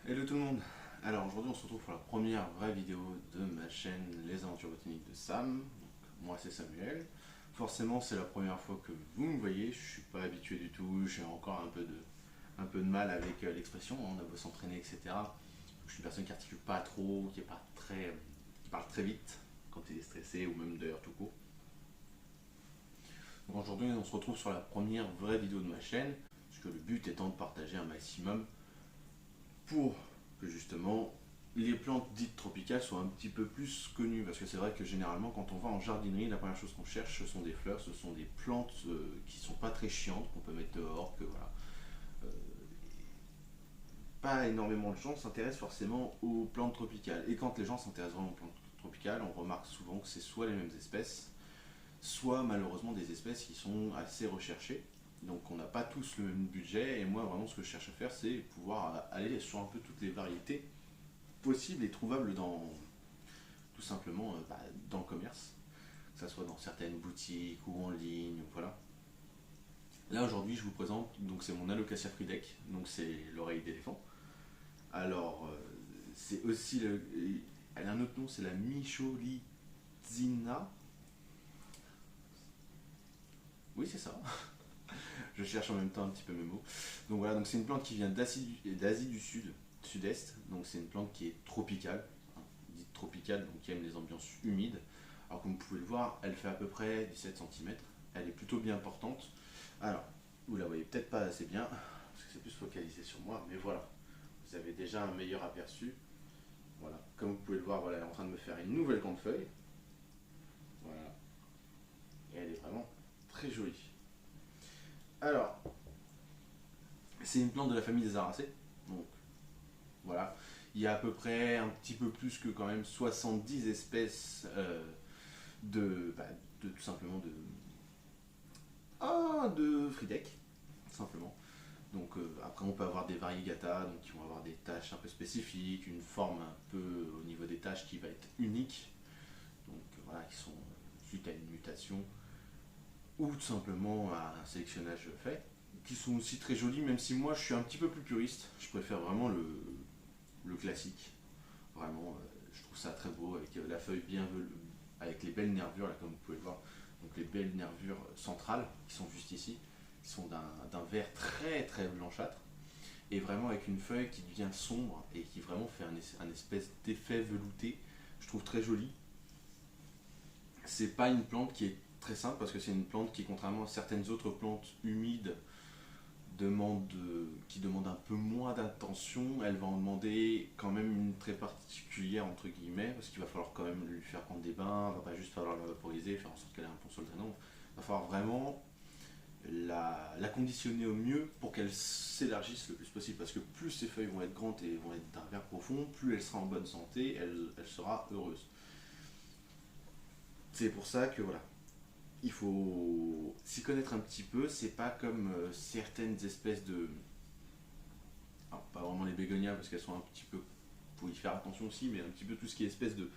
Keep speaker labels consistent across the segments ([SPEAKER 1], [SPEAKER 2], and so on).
[SPEAKER 1] Hello tout le monde. Alors aujourd'hui on se retrouve pour la première vraie vidéo de ma chaîne Les Aventures Botaniques de Sam. Donc, moi c'est Samuel. Forcément c'est la première fois que vous me voyez, je suis pas habitué du tout, j'ai encore un peu de mal avec l'expression, on a beau s'entraîner etc. Je suis une personne qui articule pas trop, qui est pas très, qui parle très vite quand il est stressé ou même d'ailleurs tout court. Donc aujourd'hui on se retrouve sur la première vraie vidéo de ma chaîne, puisque le but étant de partager un maximum pour que justement les plantes dites tropicales soient un petit peu plus connues. Parce que c'est vrai que généralement, quand on va en jardinerie, la première chose qu'on cherche, ce sont des fleurs, ce sont des plantes qui sont pas très chiantes, qu'on peut mettre dehors, que voilà. Euh, Pas énormément de gens s'intéressent forcément aux plantes tropicales. Et quand les gens s'intéressent vraiment aux plantes tropicales, on remarque souvent que c'est soit les mêmes espèces, soit malheureusement des espèces qui sont assez recherchées. Donc on n'a pas tous le même budget, et moi vraiment ce que je cherche à faire, c'est pouvoir aller sur un peu toutes les variétés possible et trouvable tout simplement dans le commerce, que ce soit dans certaines boutiques ou en ligne, voilà. Là aujourd'hui je vous présente, donc c'est mon Alocasia fridec, donc c'est l'oreille d'éléphant. Alors c'est aussi elle a un autre nom, c'est la Micholizina. Oui c'est ça. Je cherche en même temps un petit peu mes mots. Donc voilà, donc c'est une plante qui vient d'Asie du Sud-Est. Donc c'est une plante qui est tropicale, hein, dite tropicale, donc qui aime les ambiances humides. Alors comme vous pouvez le voir, elle fait à peu près 17 cm. Elle est plutôt bien portante. Alors, vous la voyez peut-être pas assez bien, parce que c'est plus focalisé sur moi, mais voilà. Vous avez déjà un meilleur aperçu. Voilà. Comme vous pouvez le voir, voilà, elle est en train de me faire une nouvelle grande feuille. Voilà. Et elle est vraiment très jolie. Alors, c'est une plante de la famille des Aracées. Donc voilà. Il y a à peu près un petit peu plus que quand même 70 espèces de, bah, tout simplement de Fridec, simplement. Donc après on peut avoir des variegata donc qui vont avoir des taches un peu spécifiques, une forme un peu au niveau des taches qui va être unique, donc voilà, qui sont suite à une mutation ou tout simplement à un sélectionnage fait, qui sont aussi très jolies, même si moi je suis un petit peu plus puriste, je préfère vraiment le classique. Vraiment, je trouve ça très beau avec la feuille bien velue, avec les belles nervures, là, comme vous pouvez le voir. Donc les belles nervures centrales qui sont juste ici, qui sont d'un vert très très blanchâtre. Et vraiment avec une feuille qui devient sombre et qui vraiment fait un espèce d'effet velouté. Je trouve très joli. C'est pas une plante qui est très simple parce que c'est une plante qui, contrairement à certaines autres plantes humides, qui demande un peu moins d'attention, elle va en demander quand même une très particulière entre guillemets, parce qu'il va falloir quand même lui faire prendre des bains, il va pas juste falloir la vaporiser, faire en sorte qu'elle ait un bon sol drainant. Il va falloir vraiment la conditionner au mieux pour qu'elle s'élargisse le plus possible, parce que plus ses feuilles vont être grandes et vont être d'un vert profond, plus elle sera en bonne santé, elle sera heureuse. C'est pour ça que voilà, il faut s'y connaître un petit peu, c'est pas comme certaines espèces de, alors pas vraiment les bégonias parce qu'elles sont un petit peu, faut y faire attention aussi, mais un petit peu tout ce qui est espèce de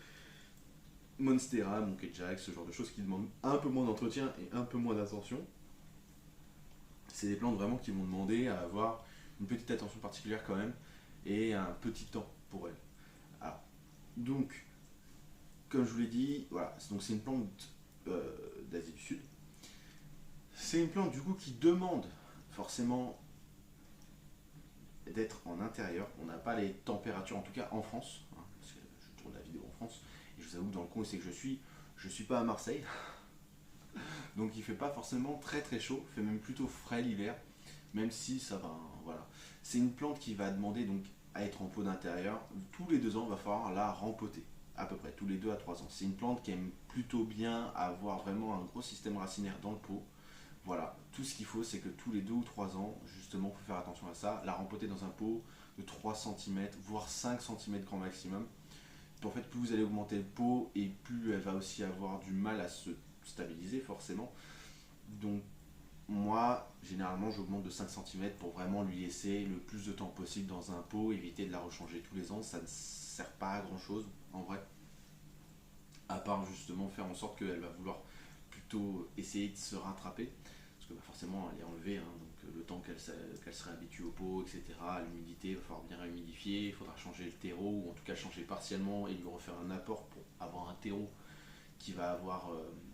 [SPEAKER 1] monstera, monkey jack, ce genre de choses qui demandent un peu moins d'entretien et un peu moins d'attention. C'est des plantes vraiment qui vont demander à avoir une petite attention particulière quand même et un petit temps pour elles. Alors, donc, comme je vous l'ai dit, voilà, donc c'est une plante d'Asie du Sud. C'est une plante du coup qui demande forcément d'être en intérieur. On n'a pas les températures, en tout cas en France, hein, parce que je tourne la vidéo en France, et je vous avoue que dans le coin où c'est que je suis pas à Marseille, donc il fait pas forcément très très chaud, il fait même plutôt frais l'hiver, même si ça va, hein, voilà. C'est une plante qui va demander donc à être en pot d'intérieur. Tous les 2 ans, il va falloir la rempoter, à peu près, tous les 2 à 3 ans. C'est une plante qui aime plutôt bien avoir vraiment un gros système racinaire dans le pot. Voilà, tout ce qu'il faut, c'est que tous les 2 ou 3 ans, justement, il faut faire attention à ça, la rempoter dans un pot de 3 cm, voire 5 cm grand maximum. En fait, plus vous allez augmenter le pot, et plus elle va aussi avoir du mal à se stabiliser, forcément. Donc, moi, généralement, j'augmente de 5 cm pour vraiment lui laisser le plus de temps possible dans un pot, éviter de la rechanger tous les ans. Ça ne sert pas à grand chose, en vrai, à part justement faire en sorte qu'elle va vouloir plutôt essayer de se rattraper, parce que bah, forcément elle est enlevée, hein, donc le temps qu'elle se réhabitue au pot, etc., à l'humidité, il va falloir bien humidifier, il faudra changer le terreau, ou en tout cas changer partiellement et lui refaire un apport pour avoir un terreau qui va avoir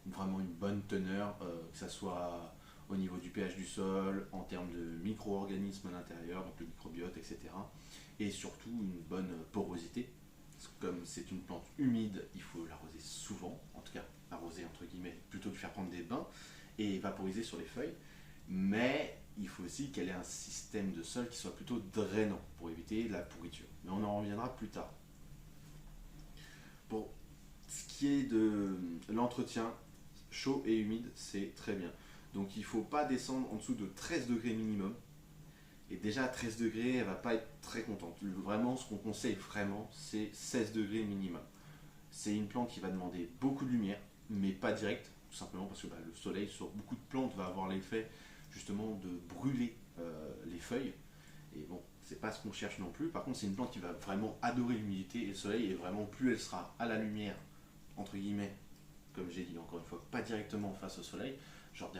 [SPEAKER 1] vraiment une bonne teneur, que ce soit au niveau du pH du sol, en termes de micro-organismes à l'intérieur, donc le microbiote, etc. Et surtout une bonne porosité. Comme c'est une plante humide, il faut l'arroser souvent, en tout cas arroser entre guillemets, plutôt que faire prendre des bains et vaporiser sur les feuilles. Mais il faut aussi qu'elle ait un système de sol qui soit plutôt drainant pour éviter la pourriture. Mais on en reviendra plus tard. Pour ce qui est de l'entretien, chaud et humide, c'est très bien. Donc il ne faut pas descendre en dessous de 13 degrés minimum. Et déjà à 13 degrés, elle va pas être très contente. Vraiment, ce qu'on conseille vraiment, c'est 16 degrés minimum. C'est une plante qui va demander beaucoup de lumière, mais pas direct, tout simplement parce que le soleil sur beaucoup de plantes va avoir l'effet justement de brûler les feuilles. Et bon, c'est pas ce qu'on cherche non plus. Par contre, c'est une plante qui va vraiment adorer l'humidité et le soleil, et vraiment plus elle sera à la lumière, entre guillemets, comme j'ai dit encore une fois, pas directement face au soleil, genre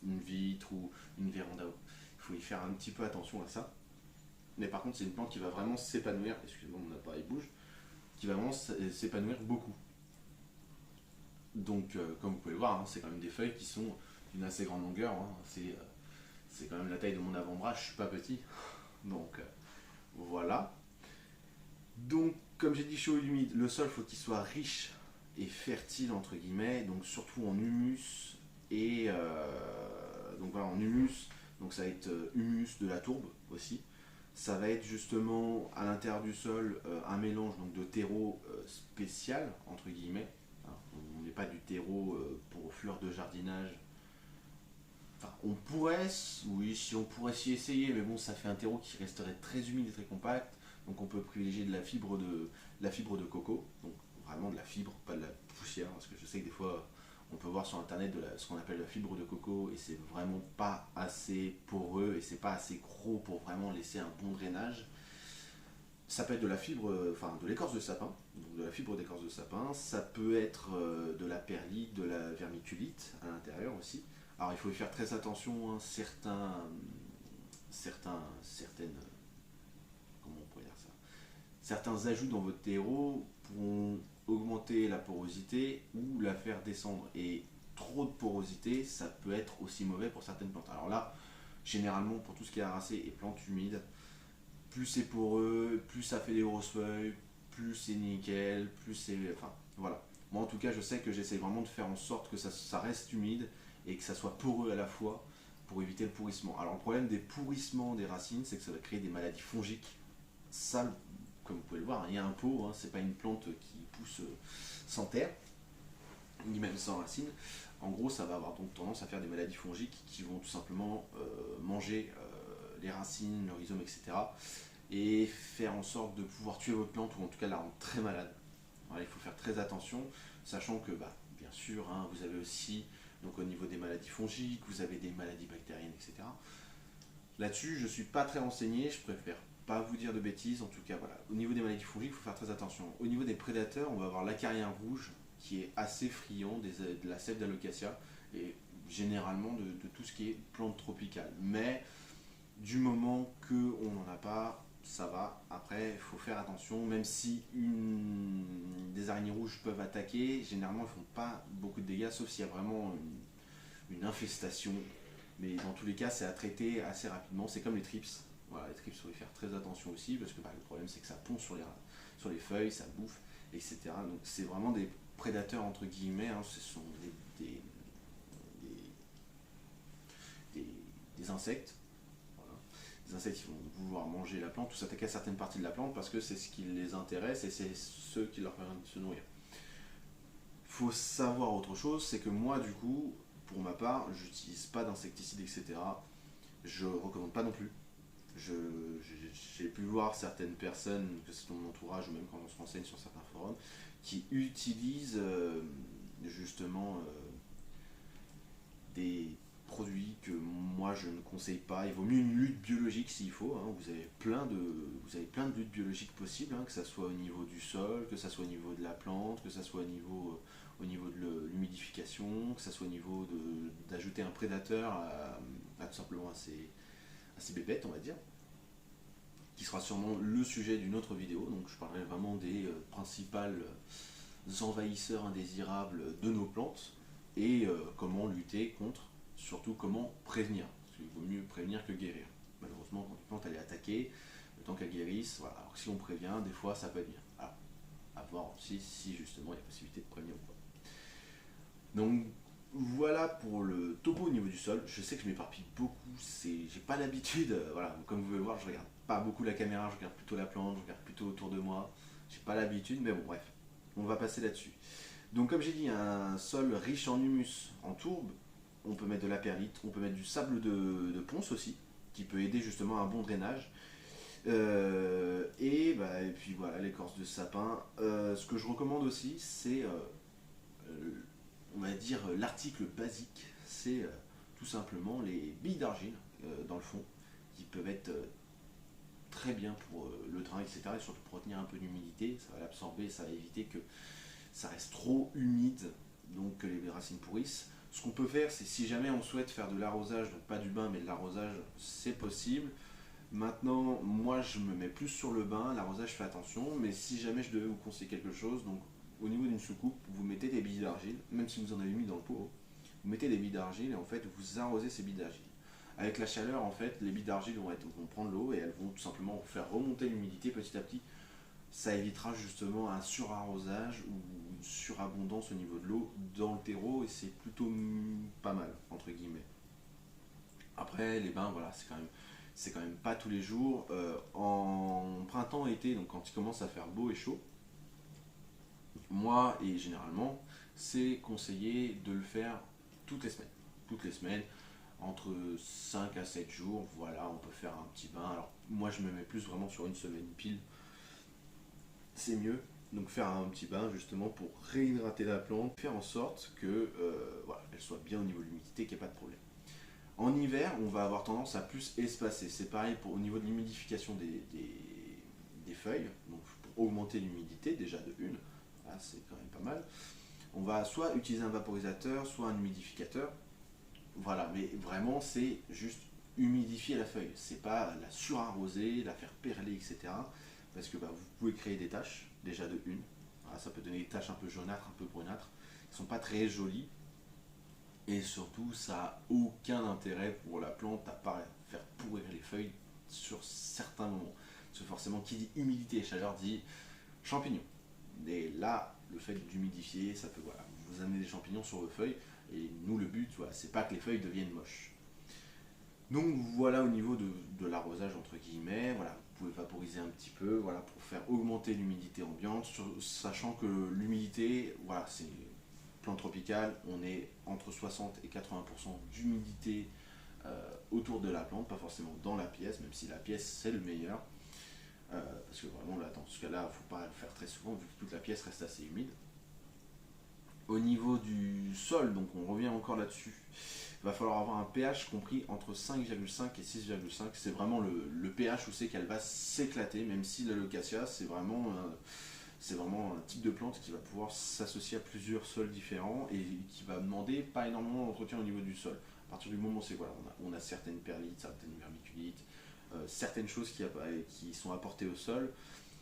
[SPEAKER 1] une vitre ou une véranda. Il faut y faire un petit peu attention à ça. Mais par contre, c'est une plante qui va vraiment s'épanouir, excusez-moi, mon appareil bouge, qui va vraiment s'épanouir beaucoup. Donc, comme vous pouvez le voir, hein, c'est quand même des feuilles qui sont d'une assez grande longueur. Hein. C'est quand même la taille de mon avant-bras, je suis pas petit. Donc, voilà. Donc, comme j'ai dit, chaud et humide, le sol, faut qu'il soit riche et fertile, entre guillemets, donc surtout en humus. Et donc voilà, en humus, donc ça va être humus de la tourbe aussi. Ça va être justement à l'intérieur du sol un mélange donc, de terreau spécial, entre guillemets. Hein, on n'est pas du terreau pour fleurs de jardinage. Enfin, on pourrait, oui, si on pourrait s'y essayer, mais bon, ça fait un terreau qui resterait très humide et très compact. Donc on peut privilégier de la fibre de coco, donc vraiment de la fibre, pas de la poussière, parce que je sais que des fois on peut voir sur internet ce qu'on appelle la fibre de coco et c'est vraiment pas assez poreux et c'est pas assez gros pour vraiment laisser un bon drainage. Ça peut être de la fibre, enfin de l'écorce de sapin, donc de la fibre d'écorce de sapin, ça peut être de la perlite, de la vermiculite à l'intérieur aussi. Alors il faut y faire très attention, hein, certaines, comment on pourrait dire ça, certains ajouts dans votre terreau pourront augmenter la porosité ou la faire descendre. Et trop de porosité, ça peut être aussi mauvais pour certaines plantes. Alors là, généralement, pour tout ce qui est aracées et plantes humides, plus c'est poreux, plus ça fait des grosses feuilles, plus c'est nickel, plus c'est... Enfin, voilà. Moi, en tout cas, je sais que j'essaie vraiment de faire en sorte que ça reste humide et que ça soit poreux à la fois pour éviter le pourrissement. Alors, le problème des pourrissements des racines, c'est que ça va créer des maladies fongiques. Ça, comme vous pouvez le voir, il y a un pot, hein, c'est pas une plante qui pousse sans terre, ni même sans racines. En gros, ça va avoir donc tendance à faire des maladies fongiques qui vont tout simplement manger les racines, le rhizome, etc. et faire en sorte de pouvoir tuer votre plante ou en tout cas la rendre très malade. Voilà, il faut faire très attention, sachant que, bien sûr, hein, vous avez aussi, donc au niveau des maladies fongiques, vous avez des maladies bactériennes, etc. Là-dessus, je ne suis pas très renseigné, je préfère pas vous dire de bêtises, en tout cas, voilà. Au niveau des maladies fongiques, il faut faire très attention. Au niveau des prédateurs, on va avoir l'acarien rouge, qui est assez friand de la sève d'Alocasia, et généralement de tout ce qui est plante tropicale. Mais du moment qu'on n'en a pas, ça va. Après, il faut faire attention, même si des araignées rouges peuvent attaquer, généralement ils ne font pas beaucoup de dégâts, sauf s'il y a vraiment une infestation. Mais dans tous les cas, c'est à traiter assez rapidement. C'est comme les trips. Voilà, les trips, il faut y faire très attention aussi, parce que le problème c'est que ça pond sur les feuilles, ça bouffe, etc. Donc c'est vraiment des prédateurs entre guillemets, hein. Ce sont des insectes. Voilà. Des insectes qui vont vouloir manger la plante ou s'attaquer à certaines parties de la plante parce que c'est ce qui les intéresse et c'est ce qui leur permet de se nourrir. Faut savoir autre chose, c'est que moi du coup, pour ma part, j'utilise pas d'insecticides, etc. Je recommande pas non plus. J'ai pu voir certaines personnes, que c'est dans mon entourage ou même quand on se renseigne sur certains forums, qui utilisent justement des produits que moi je ne conseille pas. Il vaut mieux une lutte biologique s'il faut, hein. Vous avez plein de luttes biologiques possibles, hein, que ce soit au niveau du sol, que ce soit au niveau de la plante, que ce soit au niveau de l'humidification, que ce soit au niveau d'ajouter un prédateur tout simplement assez bébête, on va dire, qui sera sûrement le sujet d'une autre vidéo. Donc je parlerai vraiment des principales envahisseurs indésirables de nos plantes et comment lutter contre, surtout comment prévenir. Parce qu'il vaut mieux prévenir que guérir. Malheureusement, quand une plante elle est attaquée, le temps qu'elle guérisse, voilà. Alors que si on prévient, des fois ça peut être bien. Alors, à voir aussi si justement il y a possibilité de prévenir ou pas. Donc voilà pour le topo au niveau du sol. Je sais que je m'éparpille beaucoup, j'ai pas l'habitude, voilà, comme vous pouvez le voir, je regarde pas beaucoup la caméra, je regarde plutôt la plante, je regarde plutôt autour de moi. J'ai pas l'habitude, mais bon bref, on va passer là-dessus. Donc comme j'ai dit, un sol riche en humus, en tourbe, on peut mettre de la perlite, on peut mettre du sable de ponce aussi, qui peut aider justement à un bon drainage. Et puis voilà, l'écorce de sapin. Ce que je recommande aussi, c'est on va dire l'article basique, c'est tout simplement les billes d'argile dans le fond, qui peuvent être très bien pour le drain, etc. Et surtout pour retenir un peu d'humidité, ça va l'absorber, ça va éviter que ça reste trop humide, donc que les racines pourrissent. Ce qu'on peut faire, c'est si jamais on souhaite faire de l'arrosage, donc pas du bain mais de l'arrosage, c'est possible. Maintenant, moi je me mets plus sur le bain, l'arrosage je fais attention, mais si jamais je devais vous conseiller quelque chose, donc au niveau d'une soucoupe, vous mettez des billes d'argile, même si vous en avez mis dans le pot, vous mettez des billes d'argile et en fait vous arrosez ces billes d'argile. Avec la chaleur, en fait, les billes d'argile vont prendre l'eau et elles vont tout simplement faire remonter l'humidité petit à petit. Ça évitera justement un surarrosage ou une surabondance au niveau de l'eau dans le terreau et c'est plutôt pas mal, entre guillemets. Après, les bains, voilà, c'est quand même pas tous les jours. En printemps-été, donc quand il commence à faire beau et chaud, moi et généralement, c'est conseillé de le faire toutes les semaines. Toutes les semaines, entre 5 à 7 jours, voilà, on peut faire un petit bain. Alors, moi, je me mets plus vraiment sur une semaine pile, c'est mieux. Donc, faire un petit bain justement pour réhydrater la plante, faire en sorte que voilà, elle soit bien au niveau de l'humidité, qu'il n'y ait pas de problème. En hiver, on va avoir tendance à plus espacer. C'est pareil au niveau de l'humidification des feuilles, donc pour augmenter l'humidité, déjà de une, là, c'est quand même pas mal. On va soit utiliser un vaporisateur, soit un humidificateur. Voilà, mais vraiment, c'est juste humidifier la feuille. C'est pas la surarroser, la faire perler, etc. Parce que vous pouvez créer des taches, déjà de une. Voilà, ça peut donner des taches un peu jaunâtres, un peu brunâtres, qui sont pas très jolies. Et surtout, ça n'a aucun intérêt pour la plante à part faire pourrir les feuilles sur certains moments. Parce que forcément, qui dit humidité et chaleur dit champignons. Et là, le fait d'humidifier, ça peut vous amener des champignons sur vos feuilles. Et nous, le but, c'est pas que les feuilles deviennent moches. Donc voilà au niveau de l'arrosage entre guillemets, voilà, vous pouvez vaporiser un petit peu, voilà, pour faire augmenter l'humidité ambiante, sachant que l'humidité, voilà, c'est plante tropicale, on est entre 60 et 80% d'humidité autour de la plante, pas forcément dans la pièce, même si la pièce c'est le meilleur, parce que vraiment là, dans ce cas-là, il ne faut pas le faire très souvent vu que toute la pièce reste assez humide. Au niveau du sol, donc on revient encore là-dessus, il va falloir avoir un pH compris entre 5,5 et 6,5. C'est vraiment le pH où c'est qu'elle va s'éclater, même si la locatia, c'est vraiment un type de plante qui va pouvoir s'associer à plusieurs sols différents et qui va demander pas énormément d'entretien au niveau du sol. À partir du moment où on a certaines perlites, certaines vermiculites, certaines choses qui sont apportées au sol.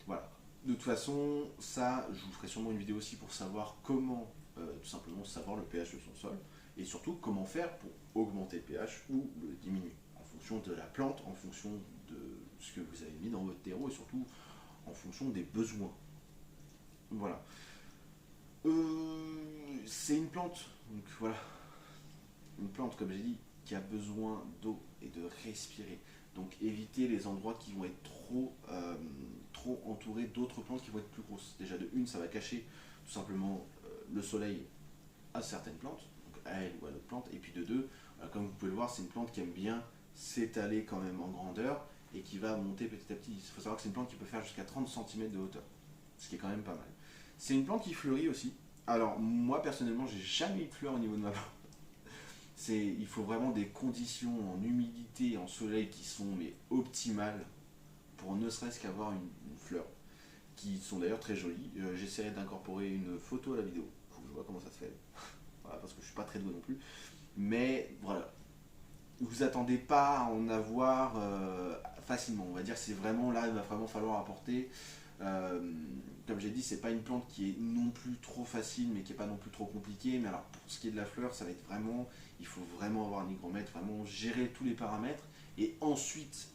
[SPEAKER 1] Voilà. De toute façon, ça, je vous ferai sûrement une vidéo aussi pour savoir comment tout simplement savoir le pH de son sol et surtout comment faire pour augmenter le pH ou le diminuer en fonction de la plante, en fonction de ce que vous avez mis dans votre terreau et surtout en fonction des besoins. Voilà. C'est une plante, donc voilà, une plante comme j'ai dit qui a besoin d'eau et de respirer. Donc évitez les endroits qui vont être trop entourés d'autres plantes qui vont être plus grosses. Déjà de une, ça va cacher tout simplement le soleil à certaines plantes, donc à elle ou à d'autres plantes. Et puis de deux, comme vous pouvez le voir, c'est une plante qui aime bien s'étaler quand même en grandeur et qui va monter petit à petit. Il faut savoir que c'est une plante qui peut faire jusqu'à 30 cm de hauteur, ce qui est quand même pas mal. C'est une plante qui fleurit aussi. Alors moi personnellement, j'ai jamais eu de fleurs au niveau de ma plante. Il faut vraiment des conditions en humidité, en soleil qui sont optimales pour ne serait-ce qu'avoir une fleur, qui sont d'ailleurs très jolies. J'essaierai d'incorporer une photo à la vidéo, il faut que je vois comment ça se fait, voilà, parce que je suis pas très doué non plus. Mais voilà, vous attendez pas à en avoir facilement. On va dire que c'est vraiment là, il va vraiment falloir apporter. euh, Comme j'ai dit, c'est pas une plante qui est non plus trop facile, mais qui est pas non plus trop compliquée. Mais alors pour ce qui est de la fleur, ça va être vraiment, il faut vraiment avoir un hygromètre, vraiment gérer tous les paramètres, et ensuite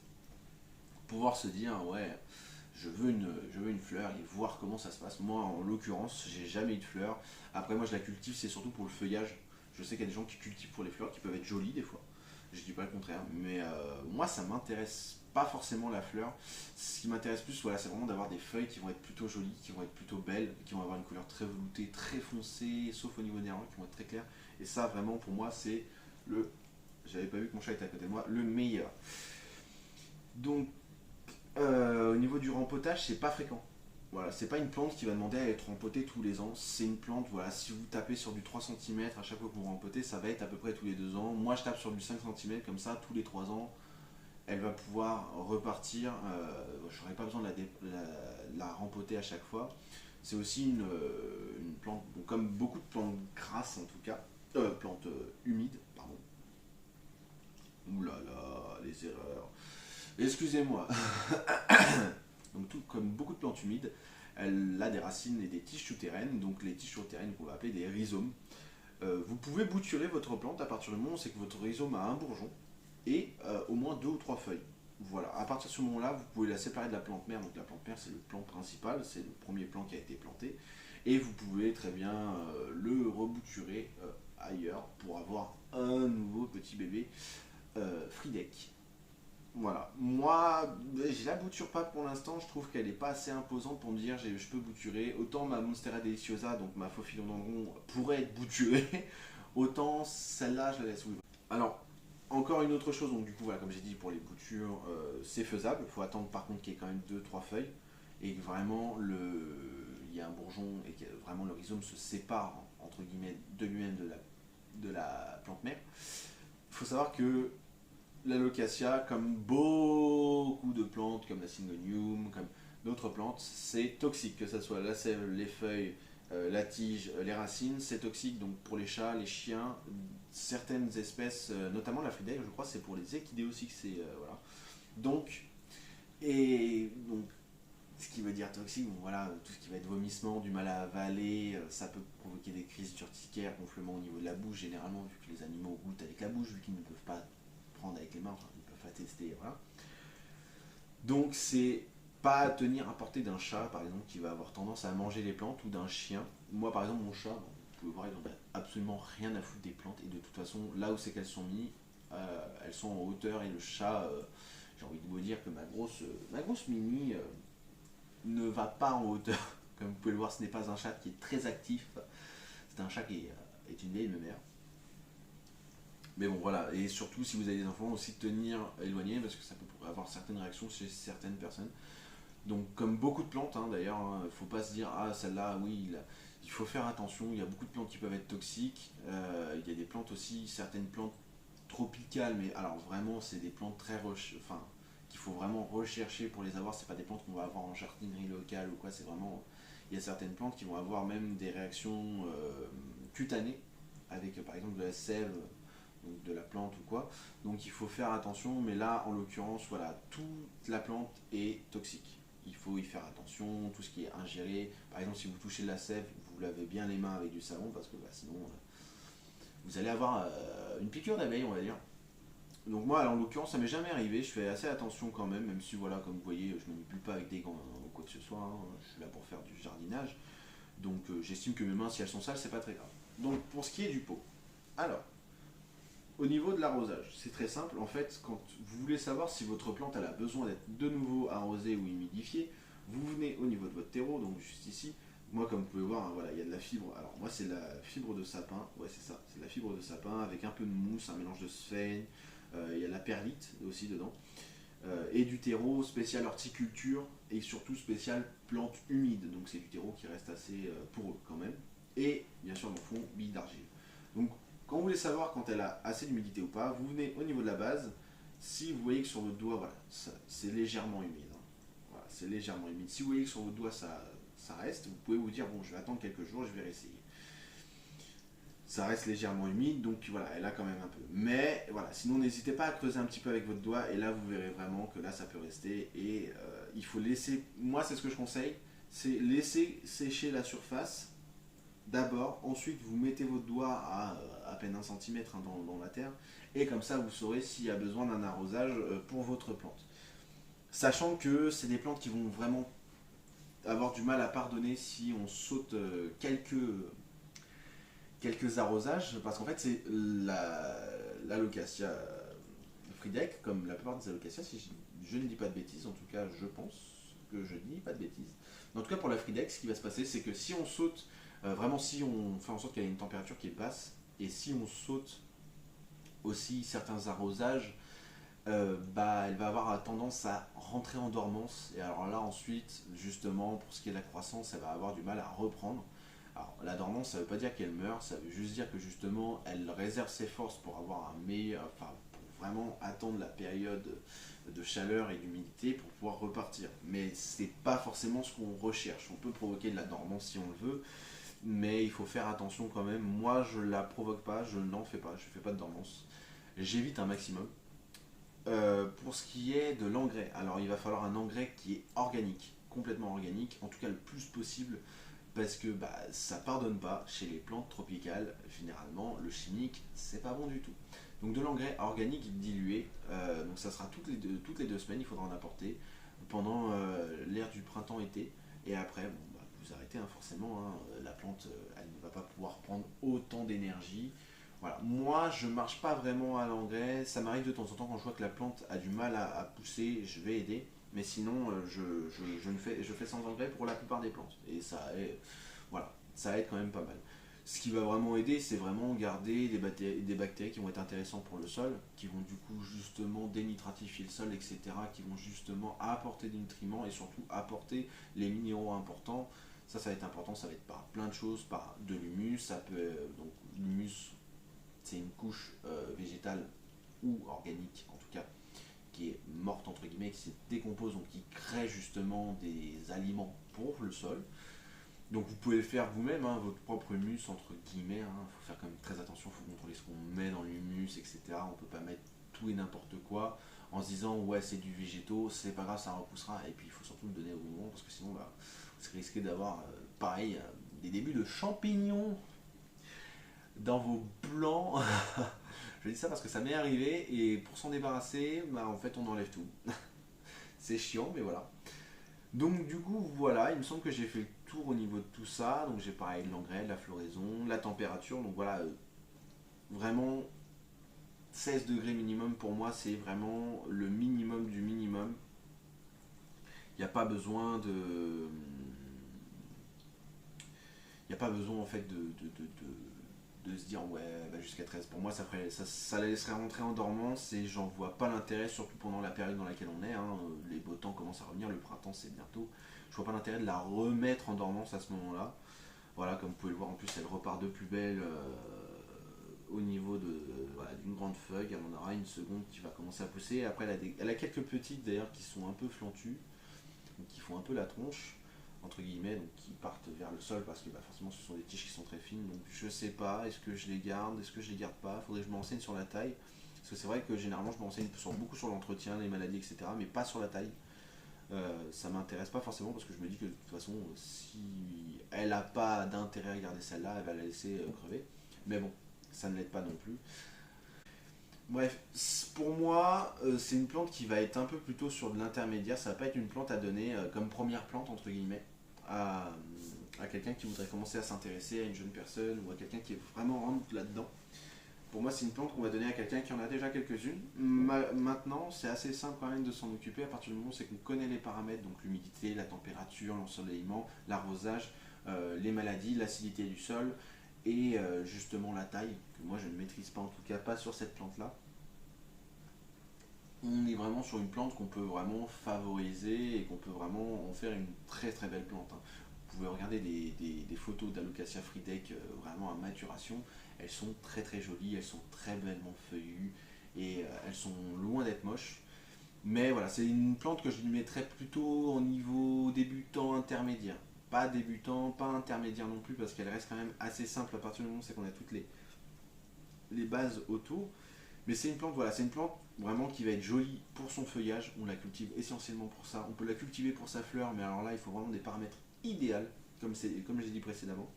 [SPEAKER 1] pouvoir se dire ouais, je veux une fleur et voir comment ça se passe. Moi, en l'occurrence, j'ai jamais eu de fleur. Après, moi, je la cultive, c'est surtout pour le feuillage. Je sais qu'il y a des gens qui cultivent pour les fleurs, qui peuvent être jolies des fois. Je dis pas le contraire, mais moi, ça m'intéresse pas forcément la fleur. Ce qui m'intéresse plus, voilà, c'est vraiment d'avoir des feuilles qui vont être plutôt jolies, qui vont être plutôt belles, qui vont avoir une couleur très veloutée, très foncée, sauf au niveau des rangs, qui vont être très clairs. Et ça, vraiment, pour moi, c'est le. J'avais pas vu que mon chat était à côté de moi, le meilleur. Donc, au niveau du rempotage, c'est pas fréquent. Voilà, c'est pas une plante qui va demander à être rempotée tous les ans. C'est une plante, voilà, si vous tapez sur du 3 cm à chaque fois que vous rempotez, ça va être à peu près tous les 2 ans. Moi, je tape sur du 5 cm, comme ça, tous les 3 ans, elle va pouvoir repartir. Je n'aurai pas besoin de la rempoter à chaque fois. C'est aussi une plante, bon, comme beaucoup de plantes grasses en tout cas, plantes humides, pardon. Ouh là là, les erreurs. Excusez-moi. Donc tout comme beaucoup de plantes humides, elle a des racines et des tiges souterraines, donc les tiges souterraines qu'on va appeler des rhizomes. Vous pouvez bouturer votre plante à partir du moment où c'est que votre rhizome a un bourgeon et au moins 2 ou 3 feuilles. Voilà, à partir de ce moment-là, vous pouvez la séparer de la plante mère. Donc la plante mère, c'est le plant principal, c'est le premier plant qui a été planté. Et vous pouvez très bien le rebouturer ailleurs pour avoir un nouveau petit bébé Fridec. Voilà. Moi, je la bouture pas pour l'instant. Je trouve qu'elle est pas assez imposante pour me dire je peux bouturer. Autant ma Monstera Deliciosa, donc ma faux philodendron, pourrait être bouturée. Autant celle-là, je la laisse ouvrir. Alors, encore une autre chose. Donc, du coup, voilà, comme j'ai dit, pour les boutures, c'est faisable. Il faut attendre par contre qu'il y ait quand même 2, 3 feuilles. Et que vraiment, il y a un bourgeon et que vraiment le rhizome se sépare, entre guillemets, de lui-même de la plante mère. Il faut savoir que l'alocasia, comme beaucoup de plantes, comme la syngonium, comme d'autres plantes, c'est toxique, que ce soit la sève, les feuilles, la tige, les racines, c'est toxique donc pour les chats, les chiens, certaines espèces, notamment la fridae, je crois, c'est pour les équidés aussi que c'est voilà. Donc donc ce qui veut dire toxique, bon voilà, tout ce qui va être vomissement, du mal à avaler, ça peut provoquer des crises urticaires, gonflement au niveau de la bouche, généralement, vu que les animaux goûtent avec la bouche, vu qu'ils ne peuvent pas prendre avec les mains, enfin, ils peuvent pas tester, voilà. Donc c'est pas à tenir à portée d'un chat, par exemple, qui va avoir tendance à manger les plantes, ou d'un chien. Moi, par exemple, mon chat, bon, vous pouvez voir, il n'en a absolument rien à foutre des plantes, et de toute façon, là où c'est qu'elles sont mises, elles sont en hauteur, et le chat, j'ai envie de vous dire que ma grosse mini ne va pas en hauteur. Comme vous pouvez le voir, ce n'est pas un chat qui est très actif, c'est un chat qui est une vieille mère. Mais bon, voilà, et surtout si vous avez des enfants, aussi tenir éloigné parce que ça peut avoir certaines réactions chez certaines personnes. Donc, comme beaucoup de plantes, hein, d'ailleurs, il ne faut pas se dire ah celle-là, oui, il faut faire attention. Il y a beaucoup de plantes qui peuvent être toxiques. Il y a des plantes aussi, certaines plantes tropicales, mais alors vraiment, c'est des plantes enfin, qu'il faut vraiment rechercher pour les avoir. C'est pas des plantes qu'on va avoir en jardinerie locale ou quoi. C'est vraiment, il y a certaines plantes qui vont avoir même des réactions cutanées avec, par exemple, de la sève donc de la plante ou quoi. Donc il faut faire attention, mais là en l'occurrence, voilà, toute la plante est toxique. Il faut y faire attention, tout ce qui est ingéré. Par exemple, si vous touchez de la sève, vous lavez bien les mains avec du savon parce que sinon vous allez avoir une piqûre d'abeille, on va dire. Donc moi, en l'occurrence, ça m'est jamais arrivé. Je fais assez attention quand même, même si voilà, comme vous voyez, je ne manipule pas avec des gants ou quoi que ce soit. Hein. Je suis là pour faire du jardinage. Donc j'estime que mes mains, si elles sont sales, c'est pas très grave. Donc pour ce qui est du pot. Alors, au niveau de l'arrosage, c'est très simple. En fait, quand vous voulez savoir si votre plante elle a besoin d'être de nouveau arrosée ou humidifiée, vous venez au niveau de votre terreau, donc juste ici. Moi, comme vous pouvez voir, hein, voilà, il y a de la fibre. Alors moi, c'est la fibre de sapin. Ouais, c'est ça. C'est de la fibre de sapin avec un peu de mousse, un mélange de sphène. Il y a de la perlite aussi dedans. Et du terreau spécial horticulture et surtout spécial plante humide. Donc c'est du terreau qui reste assez poreux quand même. Et bien sûr, dans le fond, billes d'argile. Donc quand vous voulez savoir quand elle a assez d'humidité ou pas, vous venez au niveau de la base. Si vous voyez que sur votre doigt, voilà, c'est légèrement humide. Hein. Voilà, c'est légèrement humide. Si vous voyez que sur votre doigt, ça reste, vous pouvez vous dire, bon, je vais attendre quelques jours, je vais réessayer. Ça reste légèrement humide, donc voilà, elle a quand même un peu. Mais voilà, sinon n'hésitez pas à creuser un petit peu avec votre doigt, et là vous verrez vraiment que là ça peut rester. Et il faut laisser, moi c'est ce que je conseille, c'est laisser sécher la surface d'abord, ensuite vous mettez votre doigt à peine 1 cm dans la terre, et comme ça vous saurez s'il y a besoin d'un arrosage pour votre plante. Sachant que c'est des plantes qui vont vraiment avoir du mal à pardonner si on saute quelques arrosages, parce qu'en fait c'est l'Alocasia Fridec, comme la plupart des Alocasias, si je ne dis pas de bêtises, en tout cas je pense que je ne dis pas de bêtises. En tout cas pour la Fridec, ce qui va se passer c'est que si on saute, vraiment si on fait en sorte qu'elle ait une température qui est basse, et si on saute aussi certains arrosages, elle va avoir tendance à rentrer en dormance. Et alors là, ensuite, justement, pour ce qui est de la croissance, elle va avoir du mal à reprendre. Alors, la dormance, ça ne veut pas dire qu'elle meurt, ça veut juste dire que justement, elle réserve ses forces pour avoir un meilleur, enfin, pour vraiment attendre la période de chaleur et d'humidité pour pouvoir repartir. Mais c'est pas forcément ce qu'on recherche. On peut provoquer de la dormance si on le veut, mais il faut faire attention quand même. Moi, je la provoque pas, je n'en fais pas, je fais pas de dormance. J'évite un maximum. Pour ce qui est de l'engrais, alors il va falloir un engrais qui est organique, complètement organique, en tout cas le plus possible, parce que ça pardonne pas chez les plantes tropicales. Généralement, le chimique, c'est pas bon du tout. Donc de l'engrais organique dilué, donc ça sera toutes les 2 semaines, il faudra en apporter pendant l'ère du printemps-été, et après, bon, vous arrêtez forcément, la plante, elle ne va pas pouvoir prendre autant d'énergie. Voilà. Moi, je marche pas vraiment à l'engrais. Ça m'arrive de temps en temps quand je vois que la plante a du mal à pousser, je vais aider. Mais sinon, je fais sans engrais pour la plupart des plantes. Et ça aide, voilà, ça aide quand même pas mal. Ce qui va vraiment aider, c'est vraiment garder des bactéries qui vont être intéressantes pour le sol, qui vont du coup justement dénitratifier le sol, etc., qui vont justement apporter des nutriments et surtout apporter les minéraux importants. Ça va être important, ça va être par plein de choses, par de l'humus, ça peut, donc l'humus, c'est une couche végétale ou organique en tout cas, qui est morte entre guillemets, qui se décompose, donc qui crée justement des aliments pour le sol. Donc vous pouvez le faire vous-même, votre propre humus entre guillemets. Faut faire quand même très attention, il faut contrôler ce qu'on met dans l'humus, etc. On peut pas mettre tout et n'importe quoi en se disant ouais c'est du végétaux, c'est pas grave, ça repoussera. Et puis il faut surtout le donner au bon moment, parce que sinon vous risquez d'avoir pareil des débuts de champignons dans vos plants. Je dis ça parce que ça m'est arrivé, et pour s'en débarrasser, en fait on enlève tout. C'est chiant, mais voilà. Donc du coup voilà, il me semble que j'ai fait le tour au niveau de tout ça. Donc j'ai parlé de l'engrais, de la floraison, la température. Donc voilà, vraiment 16 degrés minimum pour moi, c'est vraiment le minimum du minimum. Il n'y a pas besoin de... Il n'y a pas besoin en fait de se dire ouais jusqu'à 13. Pour moi ça la laisserait rentrer en dormance, et j'en vois pas l'intérêt, surtout pendant la période dans laquelle on est. Les beaux temps commencent à revenir, le printemps c'est bientôt. Je vois pas l'intérêt de la remettre en dormance à ce moment-là. Voilà, comme vous pouvez le voir, en plus elle repart de plus belle au niveau voilà, d'une grande feuille. Elle en aura une seconde qui va commencer à pousser. Après elle a quelques petites d'ailleurs qui sont un peu flantues, donc qui font un peu la tronche entre guillemets, donc qui partent vers le sol, parce que forcément ce sont des tiges qui sont très fines. Donc je sais pas, est-ce que je les garde, est-ce que je les garde pas, faudrait que je me renseigne sur la taille, parce que c'est vrai que généralement je me renseigne beaucoup sur l'entretien, les maladies, etc., mais pas sur la taille. Ça m'intéresse pas forcément, parce que je me dis que de toute façon si elle a pas d'intérêt à garder celle-là, elle va la laisser crever. Mais bon, ça ne l'aide pas non plus. Bref, pour moi, c'est une plante qui va être un peu plutôt sur de l'intermédiaire. Ça va pas être une plante à donner comme première plante, entre guillemets, à, à quelqu'un qui voudrait commencer à s'intéresser à une jeune personne, ou à quelqu'un qui est vraiment rentre là-dedans. Pour moi, c'est une plante qu'on va donner à quelqu'un qui en a déjà quelques-unes. Maintenant, c'est assez simple quand même de s'en occuper à partir du moment où c'est qu'on connaît les paramètres, donc l'humidité, la température, l'ensoleillement, l'arrosage, les maladies, l'acidité du sol, et justement la taille, que moi je ne maîtrise pas, en tout cas pas sur cette plante-là. On est vraiment sur une plante qu'on peut vraiment favoriser, et qu'on peut vraiment en faire une très très belle plante. Vous pouvez regarder des photos d'Alocasia Fridec vraiment à maturation. Elles sont très très jolies, elles sont très bellement feuillues, et elles sont loin d'être moches. Mais voilà, c'est une plante que je lui mettrais plutôt au niveau débutant intermédiaire. pas débutant, pas intermédiaire non plus, parce qu'elle reste quand même assez simple à partir du moment où c'est qu'on a toutes les bases autour. Mais c'est une plante, voilà, c'est une plante vraiment qui va être jolie pour son feuillage. On la cultive essentiellement pour ça. On peut la cultiver pour sa fleur, mais alors là, il faut vraiment des paramètres idéaux, comme j'ai dit précédemment.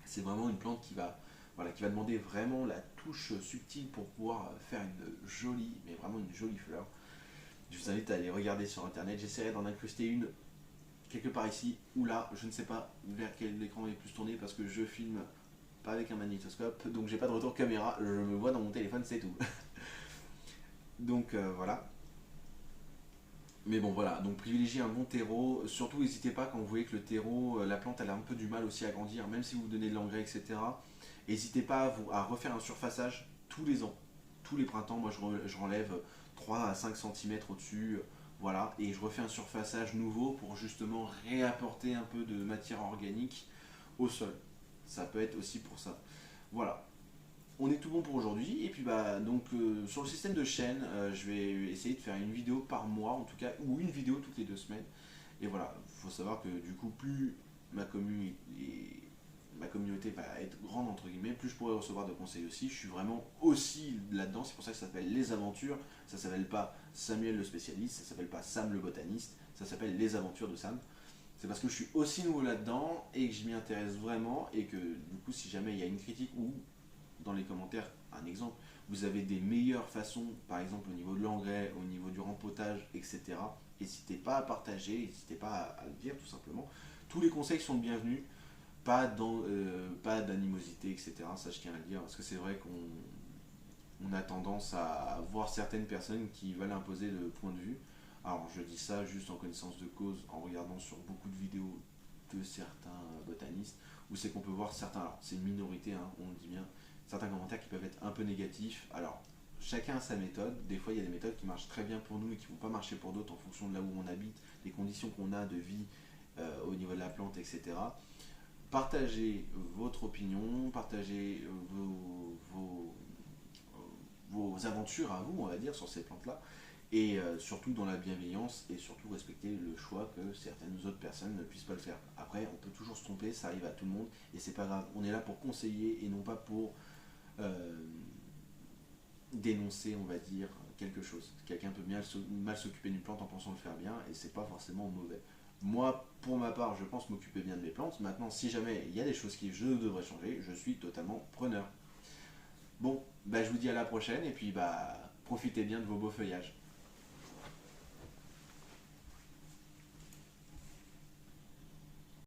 [SPEAKER 1] C'est vraiment une plante voilà, qui va demander vraiment la touche subtile pour pouvoir faire une jolie, mais vraiment une jolie fleur. Je vous invite à aller regarder sur internet. J'essaierai d'en incruster une quelque part ici ou là. Je ne sais pas vers quel écran est plus tourné parce que je filme pas avec un magnétoscope, donc j'ai pas de retour caméra. Je me vois dans mon téléphone, c'est tout. Donc voilà. Mais bon voilà, donc privilégiez un bon terreau. Surtout n'hésitez pas quand vous voyez que le terreau, la plante elle a un peu du mal aussi à grandir, même si vous donnez de l'engrais, etc. N'hésitez pas à refaire un surfaçage tous les ans. Tous les printemps, moi je renlève 3 à 5 cm au-dessus. Voilà, et je refais un surfaçage nouveau pour justement réapporter un peu de matière organique au sol. Ça peut être aussi pour ça. Voilà, on est tout bon pour aujourd'hui. Et puis bah donc sur le système de chaîne, je vais essayer de faire une vidéo par mois en tout cas, ou une vidéo toutes les 2 semaines. Et voilà, il faut savoir que du coup plus ma communauté, ma communauté va être grande entre guillemets, plus je pourrai recevoir de conseils aussi. Je suis vraiment aussi là-dedans, c'est pour ça que ça s'appelle Les Aventures. Ça s'appelle pas Samuel le spécialiste, ça s'appelle pas Sam le botaniste, ça s'appelle Les Aventures de Sam. C'est parce que je suis aussi nouveau là-dedans et que je m'y intéresse vraiment et que du coup si jamais il y a une critique ou dans les commentaires un exemple, vous avez des meilleures façons, par exemple au niveau de l'engrais, au niveau du rempotage, etc. N'hésitez pas à partager, n'hésitez pas à le dire tout simplement. Tous les conseils sont bienvenus, pas d'animosité, etc. Ça je tiens à le dire, parce que c'est vrai qu'on a tendance à voir certaines personnes qui veulent imposer le point de vue. Alors je dis ça juste en connaissance de cause, en regardant sur beaucoup de vidéos de certains botanistes, où c'est qu'on peut voir certains, alors c'est une minorité, hein, on le dit bien, certains commentaires qui peuvent être un peu négatifs. Alors, chacun a sa méthode. Des fois, il y a des méthodes qui marchent très bien pour nous et qui ne vont pas marcher pour d'autres en fonction de là où on habite, des conditions qu'on a de vie au niveau de la plante, etc. Partagez votre opinion, partagez vos aventures à vous, on va dire, sur ces plantes-là. Et surtout dans la bienveillance et surtout respecter le choix que certaines autres personnes ne puissent pas le faire. Après, on peut toujours se tromper, ça arrive à tout le monde et c'est pas grave. On est là pour conseiller et non pas pour euh, dénoncer, on va dire, quelque chose. Quelqu'un peut mal s'occuper d'une plante en pensant le faire bien et c'est pas forcément mauvais. Moi, pour ma part, je pense m'occuper bien de mes plantes. Maintenant, si jamais il y a des choses qui je devrais changer, je suis totalement preneur. Bon, bah, je vous dis à la prochaine et puis bah, profitez bien de vos beaux feuillages.